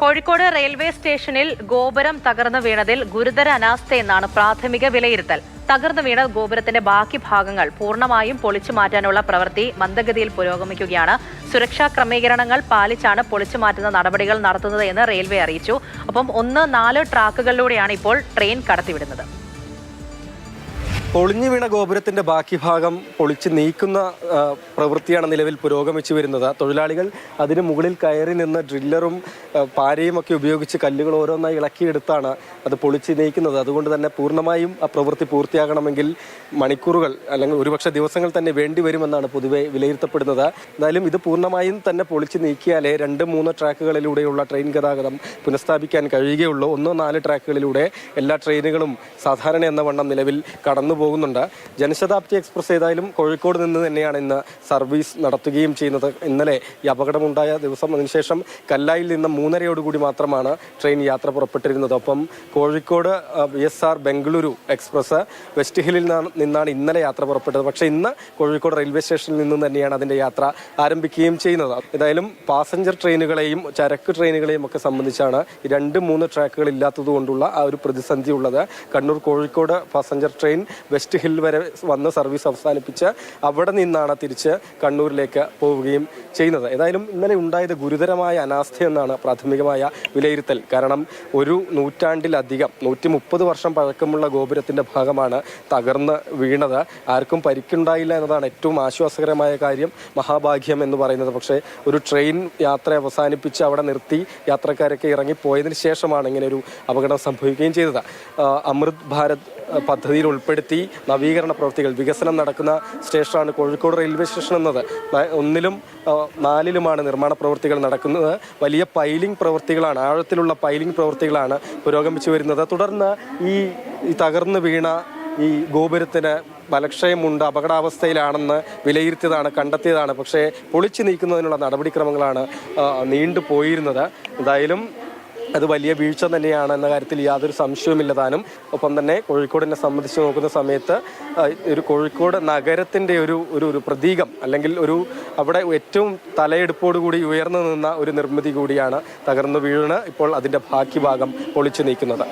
Kozhikode railway സ്റ്റേഷനിൽ ഗോപുരം തകർന്നു വീണതിൽ ഗുരുതര അനാസ്ഥയെന്നാണ് പ്രാഥമിക വിലയിരുത്തൽ. തകർന്നു വീണ ഗോപുരത്തിന്റെ ബാക്കി ഭാഗങ്ങൾ പൂർണ്ണമായും പൊളിച്ചു മാറ്റാനുള്ള പ്രവൃത്തി മന്ദഗതിയിൽ പുരോഗമിക്കുകയാണ്. സുരക്ഷാ ക്രമീകരണങ്ങൾ പാലിച്ചാണ് പൊളിച്ചു മാറ്റുന്ന നടപടികൾ നടത്തുന്നത് എന്ന് റെയിൽവേ അറിയിച്ചു. ഒപ്പം 1-4 ട്രാക്കുകളിലൂടെയാണ് ഇപ്പോൾ ട്രെയിൻ കടത്തിവിടുന്നത്. പൊളിഞ്ഞു വീണ ഗോപുരത്തിന്റെ ബാക്കി ഭാഗം പൊളിച്ച് നീക്കുന്ന പ്രവൃത്തിയാണ് നിലവിൽ പുരോഗമിച്ചു വരുന്നത്. തൊഴിലാളികൾ അതിന് മുകളിൽ കയറി നിന്ന് ഡ്രില്ലറും പാരയും ഒക്കെ ഉപയോഗിച്ച് കല്ലുകൾ ഓരോന്നായി ഇളക്കിയെടുത്താണ് അത് പൊളിച്ച് നീക്കുന്നത്. അതുകൊണ്ട് തന്നെ പൂർണ്ണമായും ആ പ്രവൃത്തി പൂർത്തിയാകണമെങ്കിൽ മണിക്കൂറുകൾ അല്ലെങ്കിൽ ഒരുപക്ഷെ ദിവസങ്ങൾ തന്നെ വേണ്ടി വരുമെന്നാണ് പൊതുവെ വിലയിരുത്തപ്പെടുന്നത്. എന്തായാലും ഇത് പൂർണ്ണമായും തന്നെ പൊളിച്ച് നീക്കിയാലേ 2-3 ട്രാക്കുകളിലൂടെയുള്ള ട്രെയിൻ ഗതാഗതം പുനഃസ്ഥാപിക്കാൻ കഴിയുകയുള്ളൂ. 1-4 ട്രാക്കുകളിലൂടെ എല്ലാ ട്രെയിനുകളും സാധാരണ എന്ന വണ്ണം നിലവിൽ കടന്നു പോകുന്നുണ്ട്. ജനശതാബ്ദി എക്സ്പ്രസ് ഏതായാലും കോഴിക്കോട് നിന്ന് തന്നെയാണ് ഇന്ന് സർവീസ് നടത്തുകയും ചെയ്യുന്നത്. ഇന്നലെ ഈ അപകടമുണ്ടായ ദിവസം അതിനുശേഷം കല്ലായിൽ നിന്ന് 3:30 മാത്രമാണ് ട്രെയിൻ യാത്ര പുറപ്പെട്ടിരുന്നത്. ഒപ്പം Kozhikode BSR Bengaluru express west ഹില്ലിൽ നിന്നാണ് ഇന്നലെ യാത്ര പുറപ്പെട്ടത്. പക്ഷേ ഇന്ന് കോഴിക്കോട് റെയിൽവേ സ്റ്റേഷനിൽ നിന്നും തന്നെയാണ് അതിന്റെ യാത്ര ആരംഭിക്കുകയും ചെയ്യുന്നത്. ഏതായാലും പാസഞ്ചർ ട്രെയിനുകളെയും ചരക്ക് ട്രെയിനുകളെയും ഒക്കെ സംബന്ധിച്ചാണ് 2-3 ട്രാക്കുകൾ ഇല്ലാത്തത് കൊണ്ടുള്ള ആ ഒരു പ്രതിസന്ധി ഉള്ളത്. Kannur Kozhikode passenger train west hill വരെ വന്ന് സർവീസ് അവസാനിപ്പിച്ച് അവിടെ നിന്നാണ് തിരിച്ച് കണ്ണൂരിലേക്ക് പോവുകയും ചെയ്യുന്നത്. ഏതായാലും ഇന്നലെ ഉണ്ടായത് ഗുരുതരമായ അനാസ്ഥയെന്നാണ് പ്രാഥമികമായ വിലയിരുത്തൽ. കാരണം ഒരു നൂറ്റാണ്ടിലധികം 130 വർഷം പഴക്കമുള്ള ഗോപുരത്തിന്റെ ഭാഗമാണ് തകർന്ന് വീണത്. ആർക്കും പരിക്കുണ്ടായില്ല എന്നതാണ് ഏറ്റവും ആശ്വാസകരമായ കാര്യം, മഹാഭാഗ്യം എന്ന് പറയുന്നത്. പക്ഷേ ഒരു ട്രെയിൻ യാത്ര അവസാനിപ്പിച്ച് അവിടെ നിർത്തി യാത്രക്കാരൊക്കെ ഇറങ്ങിപ്പോയതിനു ശേഷമാണ് ഇങ്ങനെ ഒരു അപകടം സംഭവിക്കുകയും ചെയ്തത്. അമൃത് ഭാരത് പദ്ധതിയിൽ ഉൾപ്പെടുത്തി നവീകരണ പ്രവൃത്തികൾ വികസനം നടക്കുന്ന സ്റ്റേഷനാണ് കോഴിക്കോട് റെയിൽവേ സ്റ്റേഷൻ എന്നത്. 1-ലും 4-ലുമാണ് നിർമ്മാണ പ്രവൃത്തികൾ നടക്കുന്നത്. വലിയ പൈലിംഗ് പ്രവൃത്തികളാണ്, ആഴത്തിലുള്ള പൈലിംഗ് പ്രവൃത്തികളാണ് പുരോഗമിച്ചു വരുന്നത്. തുടർന്ന് ഈ തകർന്നു വീണ ഈ ഗോപുരത്തിന് ബലക്ഷയമുണ്ട്, അപകടാവസ്ഥയിലാണെന്ന് വിലയിരുത്തിയതാണ്, കണ്ടെത്തിയതാണ്. പക്ഷേ പൊളിച്ചു നീക്കുന്നതിനുള്ള നടപടിക്രമങ്ങളാണ് നീണ്ടുപോയിരുന്നത്. എന്തായാലും അത് വലിയ വീഴ്ച തന്നെയാണ് എന്ന കാര്യത്തിൽ യാതൊരു സംശയവുമില്ല താനും. ഒപ്പം തന്നെ കോഴിക്കോടിനെ സംബന്ധിച്ച് നോക്കുന്ന സമയത്ത് ഒരു കോഴിക്കോട് നഗരത്തിൻ്റെ ഒരു പ്രതീകം അല്ലെങ്കിൽ അവിടെ ഏറ്റവും തലയെടുപ്പോടുകൂടി ഉയർന്നു നിന്ന ഒരു നിർമ്മിതി കൂടിയാണ് തകർന്നു വീണ് ഇപ്പോൾ അതിൻ്റെ ബാക്കി ഭാഗം പൊളിച്ചു നീക്കുന്നത്.